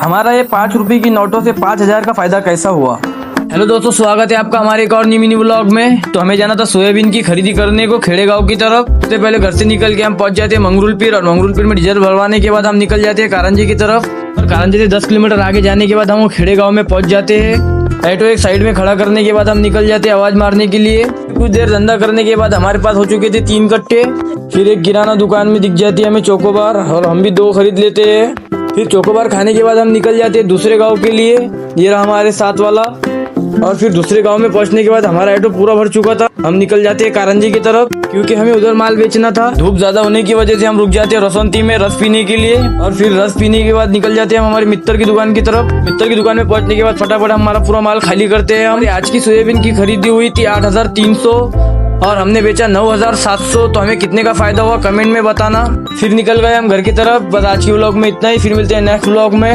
हमारा ये 5 रुपए की नोटों से 5,000 का फायदा कैसा हुआ। हेलो दोस्तों, स्वागत है आपका हमारे एक और न्यू मिनी ब्लॉग में। तो हमें जाना था सोयाबीन की खरीदी करने को खेड़े गांव की तरफ। सबसे पहले घर से निकल के हम पहुंच जाते हैं मंगरुलपीर, और मंगरुलपीर में डीजल भरवाने के बाद हम निकल जाते हैं कारंजी की तरफ। और कारंजी से 10 किलोमीटर आगे जाने के बाद हम खेड़े गाँव में पहुंच जाते हैं। ऑटो एक साइड में खड़ा करने के बाद हम निकल जाते हैं आवाज मारने के लिए। कुछ देर धंधा करने के बाद हमारे पास हो चुके थे 3 कट्टे। फिर एक किराना दुकान में दिख जाती है हमें चोकोबार, और हम भी 2 खरीद लेते हैं। फिर चोकोबार खाने के बाद हम निकल जाते हैं दूसरे गांव के लिए। ये रहा हमारे साथ वाला। और फिर दूसरे गांव में पहुंचने के बाद हमारा ऑटो पूरा भर चुका था। हम निकल जाते हैं कारंजी की तरफ, क्योंकि हमें उधर माल बेचना था। धूप ज्यादा होने की वजह से हम रुक जाते हैं रसवंती में रस पीने के लिए। और फिर रस पीने के बाद निकल जाते हैं हम हमारे मित्र की दुकान की तरफ। मित्र की दुकान में पहुंचने के बाद फटाफट हमारा पूरा माल खाली करते हैं। हमारी आज की सोयाबीन की खरीदी हुई थी 8,300 और हमने बेचा 9,700। तो हमें कितने का फायदा हुआ कमेंट में बताना। फिर निकल गए हम घर की तरफ। बस आज की व्लॉग में इतना ही, फिर मिलते हैं नेक्स्ट व्लॉग में।